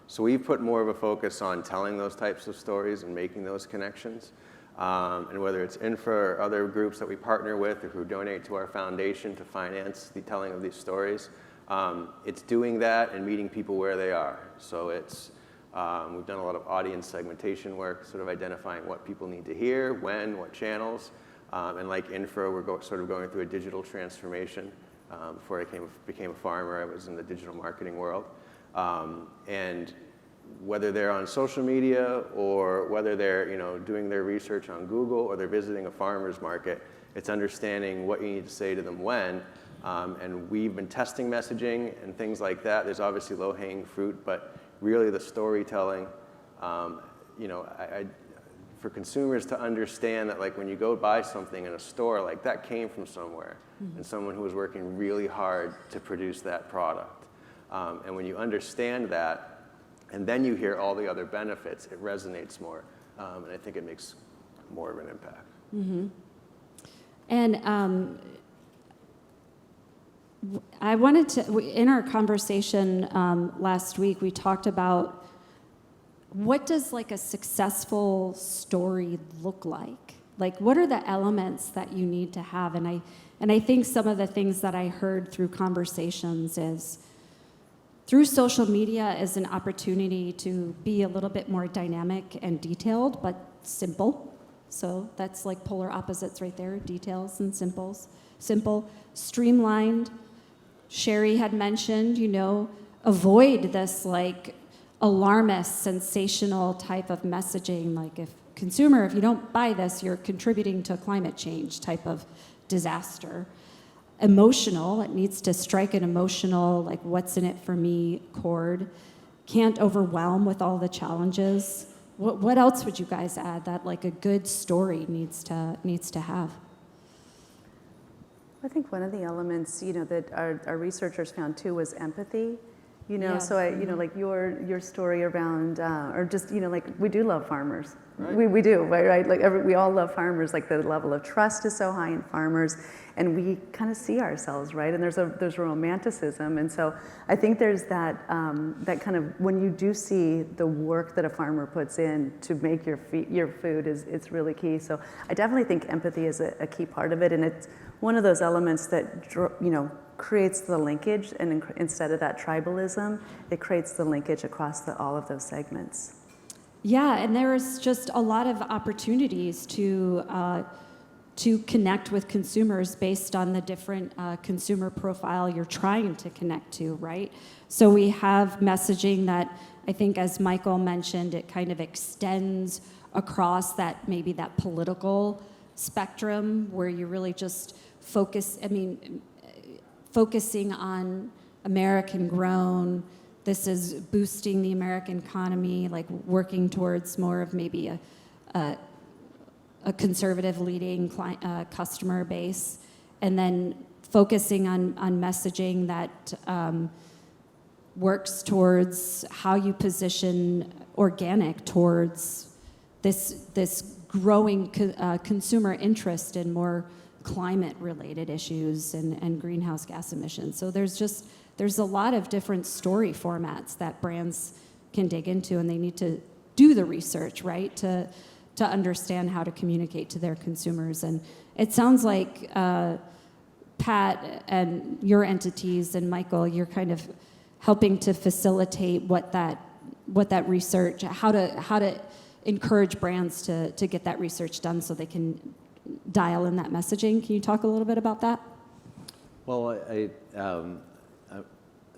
So we've put more of a focus on telling those types of stories and making those connections. And whether it's Infra or other groups that we partner with or who donate to our foundation to finance the telling of these stories, it's doing that and meeting people where they are. So it's, we've done a lot of audience segmentation work, sort of identifying what people need to hear, when, what channels. And like Infra, we're sort of going through a digital transformation. Before I became a farmer, I was in the digital marketing world. And whether they're on social media or whether they're doing their research on Google or they're visiting a farmer's market, it's understanding what you need to say to them when. And we've been testing messaging and things like that. There's obviously low-hanging fruit, but really the storytelling, for consumers to understand that like when you go buy something in a store, like that came from somewhere and someone who was working really hard to produce that product. And when you understand that, and then you hear all the other benefits, it resonates more. And I think it makes more of an impact. Mm-hmm. And I wanted to, in our conversation last week, we talked about what does like a successful story look like? Like what are the elements that you need to have? And I think some of the things that I heard through conversations is through social media is an opportunity to be a little bit more dynamic and detailed, but simple. So that's like polar opposites right there, details and simple, streamlined. Sherry had mentioned, avoid this like alarmist, sensational type of messaging. Like if you don't buy this, you're contributing to climate change type of disaster. Emotional, it needs to strike an emotional, like what's in it for me chord. Can't overwhelm with all the challenges. What else would you guys add that like a good story needs to have? I think one of the elements, that our researchers found too was empathy. Yes. So like your story around, or just, like we do love farmers. Right. We do, right? Like we all love farmers. Like the level of trust is so high in farmers, and we kind of see ourselves, right? And there's a romanticism, and so I think there's that kind of when you do see the work that a farmer puts in to make your food it's really key. So I definitely think empathy is a key part of it, and it's one of those elements that creates the linkage, and instead of that tribalism, it creates the linkage across all of those segments. Yeah, and there's just a lot of opportunities to connect with consumers based on the different consumer profile you're trying to connect to, right? So we have messaging that I think, as Michael mentioned, it kind of extends across that political spectrum where you really just focusing on American grown. This is boosting the American economy, like working towards more of maybe a conservative leading customer base, and then focusing on messaging that works towards how you position organic towards this growing consumer interest in more climate-related issues and greenhouse gas emissions. So there's a lot of different story formats that brands can dig into, and they need to do the research, right, to understand how to communicate to their consumers. And it sounds like Pat and your entities and Michael, you're kind of helping to facilitate what that research, how to encourage brands to get that research done so they can dial in that messaging. Can you talk a little bit about that? Well,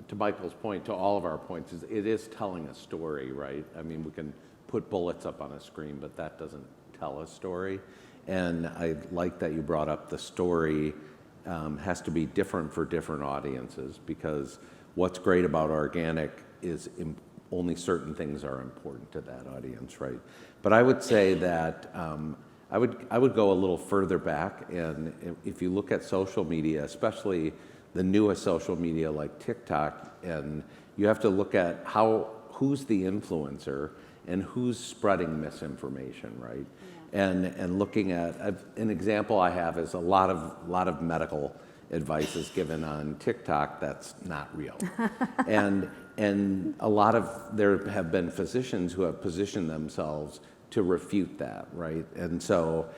to Michael's point, to all of our points, it is telling a story, right? I mean, we can put bullets up on a screen, but that doesn't tell a story. And I like that you brought up the story has to be different for different audiences, because what's great about organic is only certain things are important to that audience, right? But I would say that I would go a little further back, and if you look at social media, especially the newest social media like TikTok, and you have to look at who's the influencer and who's spreading misinformation, right? Yeah. And looking at an example I have is a lot of medical advice is given on TikTok that's not real, and there have been physicians who have positioned themselves to refute that, right? And so,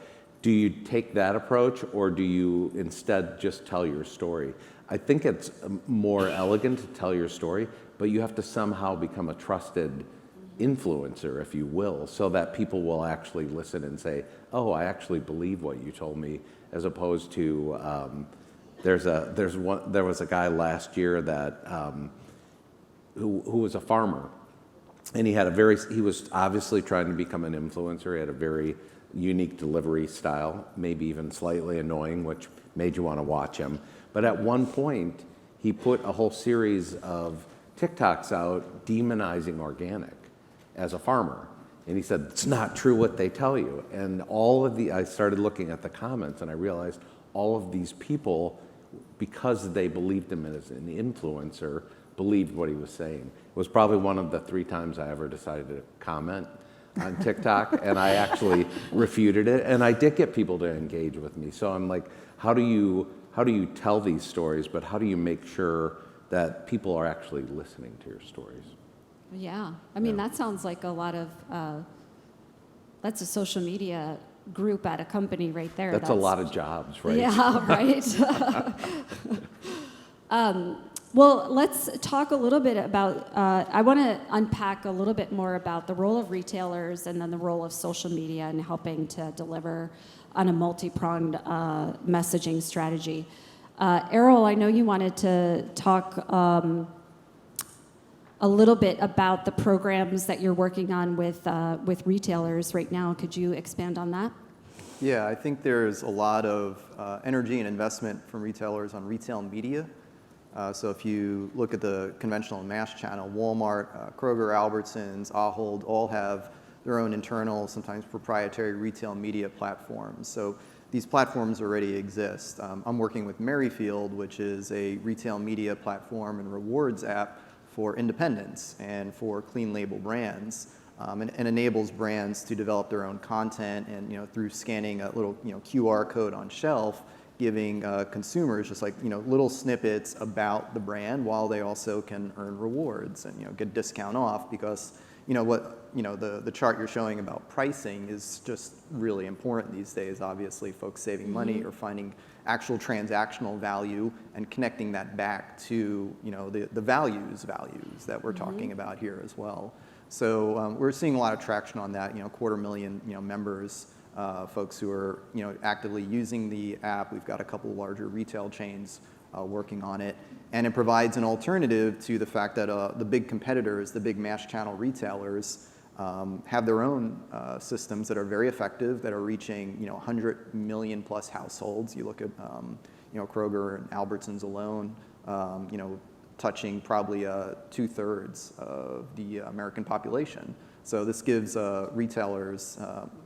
do you take that approach, or do you instead just tell your story? I think it's more elegant to tell your story, but you have to somehow become a trusted influencer, if you will, so that people will actually listen and say, oh, I actually believe what you told me, as opposed to, there was a guy last year that, who was a farmer, and he was obviously trying to become an influencer. He had a very unique delivery style, maybe even slightly annoying, which made you want to watch him. But at one point, he put a whole series of TikToks out demonizing organic as a farmer. And he said, it's not true what they tell you. And I started looking at the comments, and I realized all of these people, because they believed him as an influencer, believed what he was saying. It was probably one of the 3 times I ever decided to comment on TikTok, and I actually refuted it, and I did get people to engage with me. So I'm like, how do you tell these stories, but how do you make sure that people are actually listening to your stories? Yeah, I mean, that sounds like a lot of, that's a social media group at a company right there. That's a lot of jobs, right? Yeah, right. Well, let's talk a little bit about, I want to unpack a little bit more about the role of retailers and then the role of social media and helping to deliver on a multi-pronged messaging strategy. Errol, I know you wanted to talk a little bit about the programs that you're working on with retailers right now. Could you expand on that? Yeah, I think there's a lot of energy and investment from retailers on retail media. So if you look at the conventional mass channel, Walmart, Kroger, Albertsons, Ahold, all have their own internal, sometimes proprietary retail media platforms. So these platforms already exist. I'm working with Merrifield, which is a retail media platform and rewards app for independents and for clean label brands, and enables brands to develop their own content, and through scanning a little QR code on shelf, giving consumers just like little snippets about the brand, while they also can earn rewards and get a discount off, because the chart you're showing about pricing is just really important these days. Obviously, folks saving money or finding actual transactional value and connecting that back to the values that we're talking about here as well. So we're seeing a lot of traction on that. 250,000 members. Folks who are actively using the app. We've got a couple of larger retail chains working on it, and it provides an alternative to the fact that the big competitors, the big mass channel retailers, have their own systems that are very effective, that are reaching 100 million plus households. You look at Kroger and Albertsons alone, touching probably 2/3 of the American population. So this gives retailers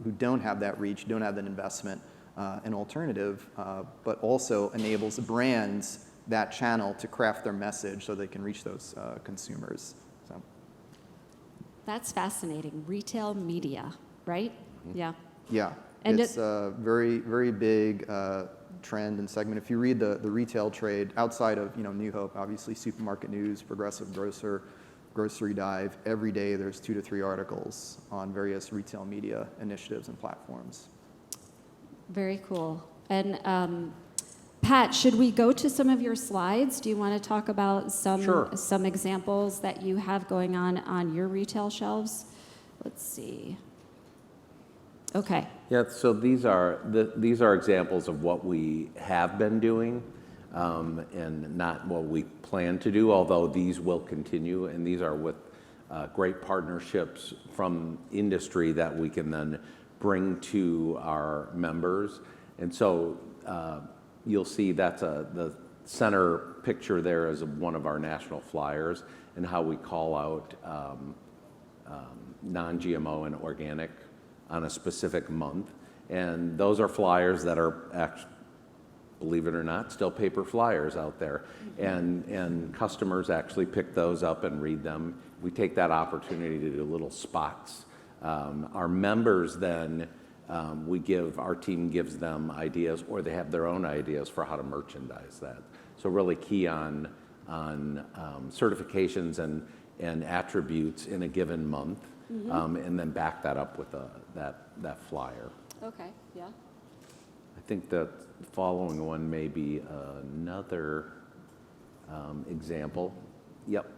who don't have that reach, don't have that investment, an alternative, but also enables brands, that channel, to craft their message so they can reach those consumers. So. That's fascinating. Retail media, right? Yeah. Yeah, and it's a very, very big trend and segment. If you read the retail trade outside of New Hope, obviously Supermarket News, Progressive Grocer, Grocery Dive, every day there's 2 to 3 articles on various retail media initiatives and platforms. Very cool. And Pat, should we go to some of your slides? Do you want to talk about some examples that you have going on your retail shelves? Let's see. Okay. Yeah, so these are examples of what we have been doing, and not what we plan to do, although these will continue, and these are with great partnerships from industry that we can then bring to our members. And so you'll see that's the center picture there is one of our national flyers and how we call out non-GMO and organic on a specific month. And those are flyers that are actually, believe it or not, still paper flyers out there. And customers actually pick those up and read them. We take that opportunity to do little spots. Our members then, our team gives them ideas, or they have their own ideas for how to merchandise that. So really key on certifications and attributes in a given month, and then back that up with that flyer. Okay, yeah. I think the following one may be another example. Yep.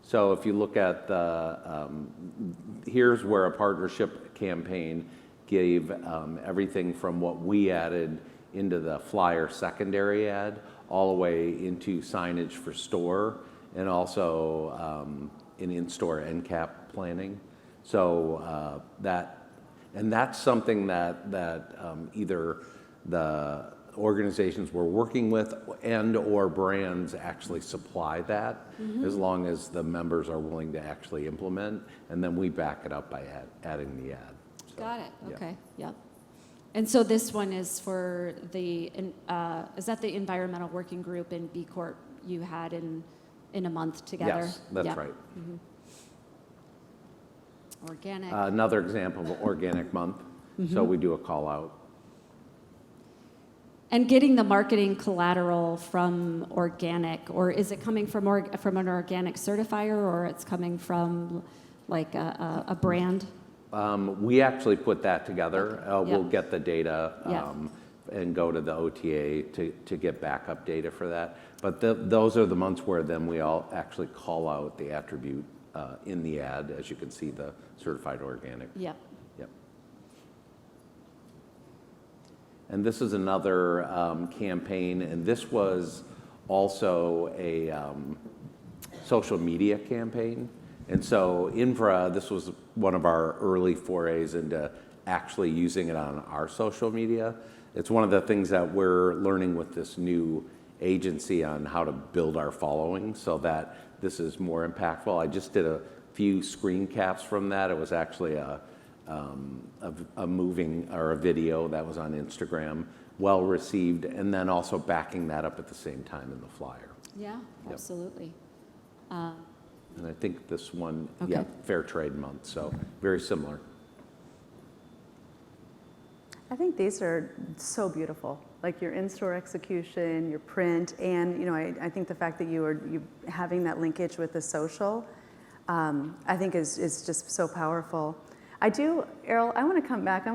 So if you look at here's where a partnership campaign gave everything from what we added into the flyer secondary ad all the way into signage for store, and also in-store end cap planning. So that's something that either the organizations we're working with and or brands actually supply that, as long as the members are willing to actually implement, and then we back it up by adding the ad. So, Got it. yeah. Okay. Yep. And so this one is for is that the environmental working group in B Corp you had in a month together? Yes, that's Yep. right. Organic. Another example of organic month. So we do a call out. And getting the marketing collateral from organic, or is it coming from an organic certifier, or it's coming from like a brand? We actually put that together. Okay. We'll Yeah. get the data Yeah. and go to the OTA to get backup data for that. But those are the months where then we all actually call out the attribute in the ad, as you can see, the certified organic. Yep. Yep. And this is another campaign, and this was also a social media campaign. And so this was one of our early forays into actually using it on our social media. It's one of the things that we're learning with this new agency on how to build our following so that this is more impactful. I just did a few screen caps from that. It was actually a moving or a video that was on Instagram, well received, and then also backing that up at the same time in the flyer. Yeah, Yep. absolutely. And I think this one, Okay. yeah, Fair Trade Month, so very similar. I think these are so beautiful, like your in-store execution, your print, and I think the fact that you having that linkage with the social, I think is just so powerful. Errol, I want to come back. I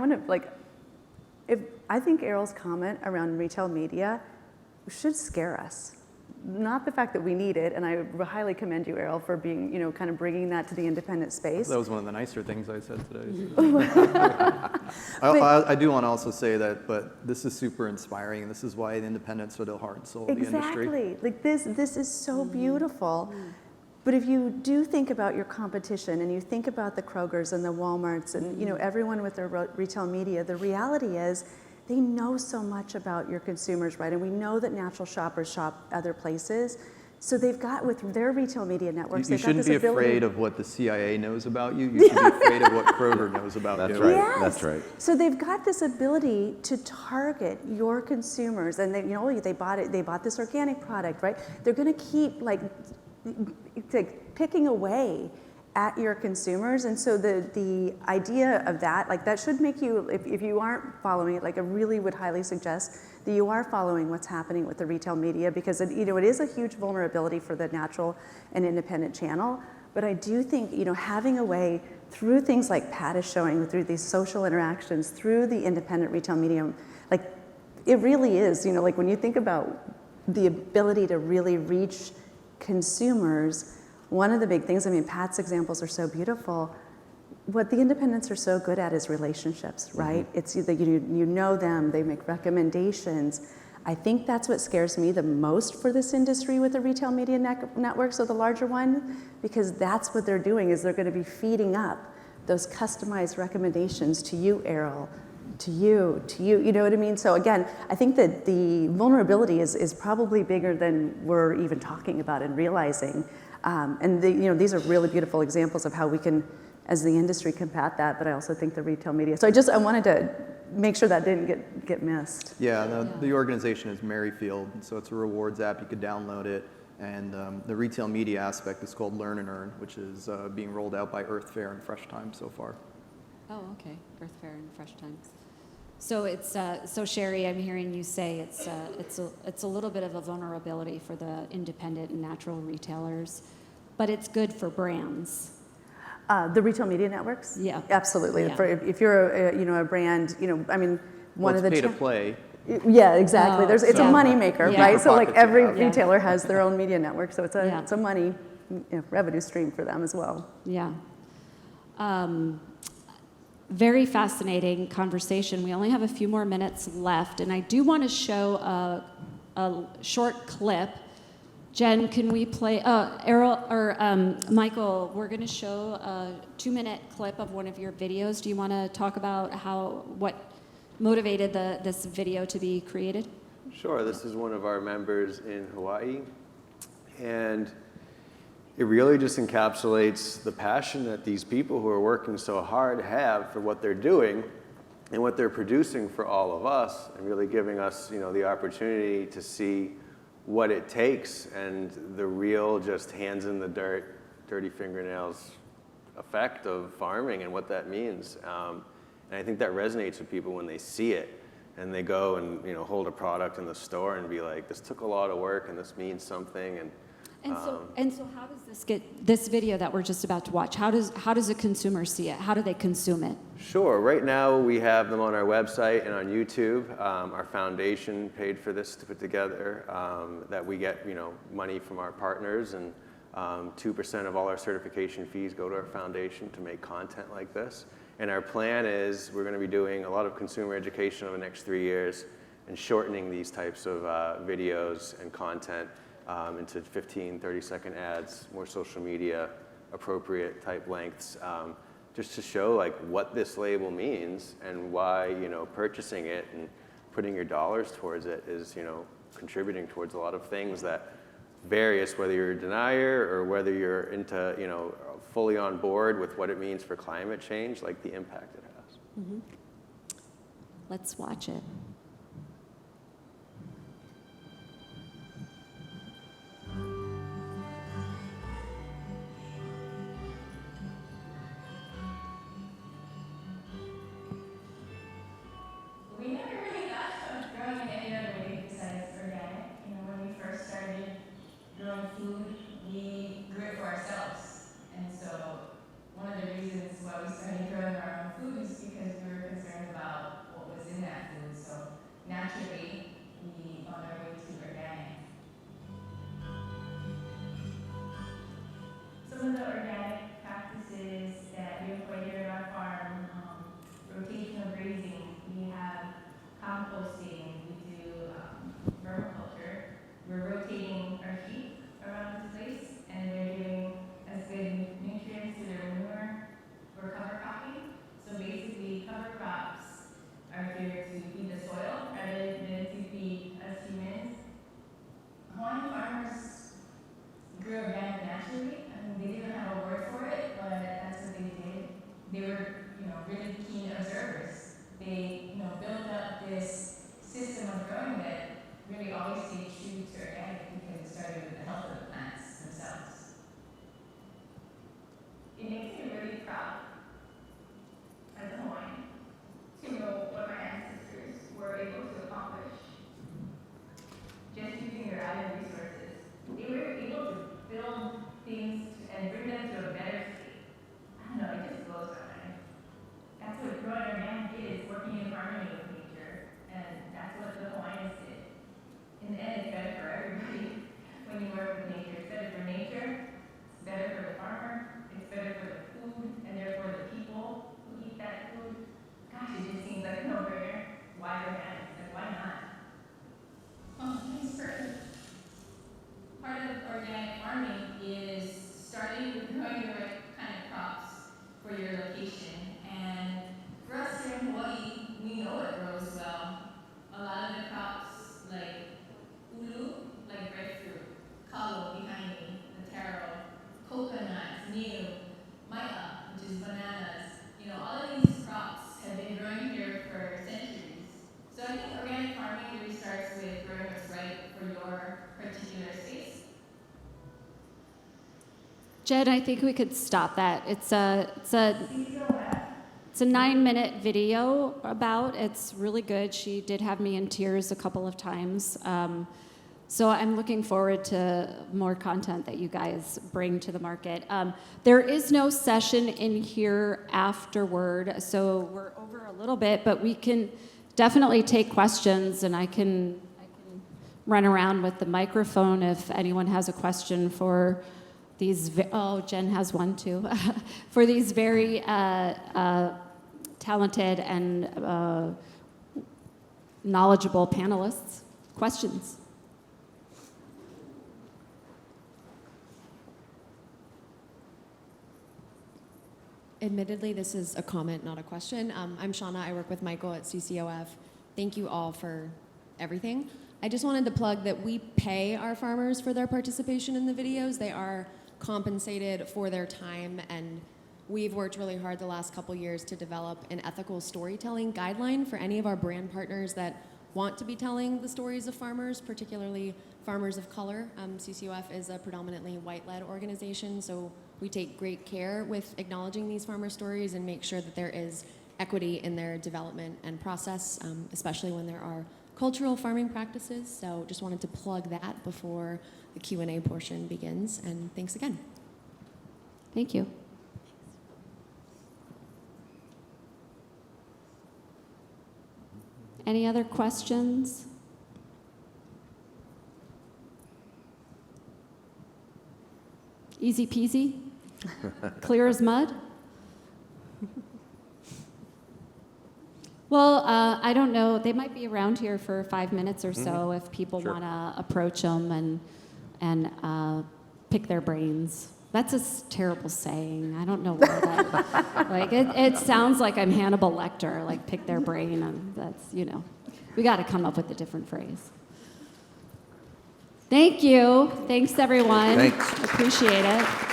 think Errol's comment around retail media should scare us. Not the fact that we need it, and I highly commend you, Errol, for being, kind of bringing that to the independent space. That was one of the nicer things I said today. I do want to also say that, but this is super inspiring, and this is why the independents are the heart and soul of the industry. Exactly. Like this is so beautiful. But if you do think about your competition, and you think about the Krogers and the Walmarts, and everyone with their retail media, the reality is they know so much about your consumers, right? And we know that natural shoppers shop other places. So they've got, with their retail media networks, You they've got this shouldn't be ability. afraid of what the CIA knows about you. You should be afraid of what Kroger knows about That's you. right. Yes. That's right. So they've got this ability to target your consumers, and they bought this organic product, right? They're going to keep picking away at your consumers. And so the idea of that, that should make you, if you aren't following it, I really would highly suggest that you are following what's happening with the retail media, because it is a huge vulnerability for the natural and independent channel. But I do think, having a way through things like Pat is showing, through these social interactions, through the independent retail medium, it really is, when you think about the ability to really reach consumers, one of the big things, Pat's examples are so beautiful. what the independents are so good at is relationships, right? It's either you know them, they make recommendations. I think that's what scares me the most for this industry with the retail media network, so the larger one, because that's what they're doing, is they're going to be feeding up those customized recommendations to you, Errol, to you, you know what I mean? So again, I think that the vulnerability is probably bigger than we're even talking about and realizing. And these are really beautiful examples of how we can, as the industry, combat that, but I also think the retail media. So I wanted to make sure that didn't get missed. Yeah, the organization is Merrifield, so it's a rewards app. You could download it. And the retail media aspect is called Learn and Earn, which is being rolled out by Earth Fare and Fresh Time so far. Oh, okay. Earth Fare and Fresh Times. So it's so Sherry, I'm hearing you say it's a little bit of a vulnerability for the independent and natural retailers, but it's good for brands. The retail media networks? Yeah. Absolutely. Yeah. If you're a brand, I mean, one of the pay to play. Yeah, exactly. Oh, It's a money maker, Yeah. right? So like every Yeah. retailer has their own media network, so it's Yeah. a money revenue stream for them as well. Yeah. Very fascinating conversation. We only have a few more minutes left, and I do want to show a short clip. Jen, can we play? Errol or Michael, we're going to show a 2-minute clip of one of your videos. Do you want to talk about what motivated this video to be created? Sure, this is one of our members in Hawaii, and it really just encapsulates the passion that these people who are working so hard have for what they're doing and what they're producing for all of us, and really giving us, the opportunity to see what it takes and the real just hands in the dirt, dirty fingernails effect of farming and what that means. And I think that resonates with people when they see it and they go and hold a product in the store and be like, this took a lot of work and this means something. And so how does this video that we're just about to watch, how does a consumer see it? How do they consume it? Sure. Right now we have them on our website and on YouTube. Our foundation paid for this to put together, that we get money from our partners, and 2% of all our certification fees go to our foundation to make content like this. And our plan is we're going to be doing a lot of consumer education over the next 3 years and shortening these types of videos and content into 15, 30-second ads, more social media appropriate type lengths, just to show like what this label means and why purchasing it and putting your dollars towards it is contributing towards a lot of things that various, whether you're a denier or whether you're into fully on board with what it means for climate change, like the impact it has. Mm-hmm. Let's watch it. We never really thought of growing in any other way besides organic. When we first started growing food, we grew it for ourselves. And so one of the reasons why we started growing our own food is because we were concerned about what was in that food. So naturally, we found our way to organic. Some of the organic practices that we employ here at our farm, rotational grazing, we have composting, we do vermiculture. We're rotating our sheep around the place, and they're giving us good nutrients to their manure. We're cover cropping, so basically cover crops are here to feed the soil rather than to feed us humans. Hawaiian farmers grew organic naturally. They didn't have a word for it, but that's what they did. They were, really keen observers. They, built up this system of growing that really always stayed true to organic because it started with the health of the plants themselves. It makes me really proud as a Hawaiian to know what my ancestors were able to accomplish just using their added resources. They were able to build things and bring them to a better state. I don't know, it just blows my mind. That's what growing organic is, working in harmony with nature, and that's what the Hawaiians did. In the end, it's better for everybody when you work with nature. It's better for nature, it's better for the farmer, it's better for the food, and therefore the people, Jen, I think we could stop that. It's a 9-minute video about. It's really good. She did have me in tears a couple of times. So I'm looking forward to more content that you guys bring to the market. There is no session in here afterward, so we're over a little bit, but we can definitely take questions, and I can run around with the microphone if anyone has a question for these. Oh, Jen has one too. For these very talented and knowledgeable panelists. Questions? Admittedly, this is a comment, not a question. I'm Shauna. I work with Michael at CCOF. Thank you all for everything. I just wanted to plug that we pay our farmers for their participation in the videos. They are compensated for their time, and we've worked really hard the last couple years to develop an ethical storytelling guideline for any of our brand partners that want to be telling the stories of farmers, particularly farmers of color. CCOF is a predominantly white-led organization, so we take great care with acknowledging these farmer stories and make sure that there is equity in their development and process, especially when there are cultural farming practices. So just wanted to plug that before the Q&A portion begins, and thanks again. Thank you. Any other questions? Easy peasy? Clear as mud? Well, I don't know. They might be around here for 5 minutes or so if people Sure. want to approach them and pick their brains. That's a terrible saying. I don't know why that. Like it sounds like I'm Hannibal Lecter. Like pick their brain, and that's we got to come up with a different phrase. Thank you. Thanks everyone. Thanks. Appreciate it.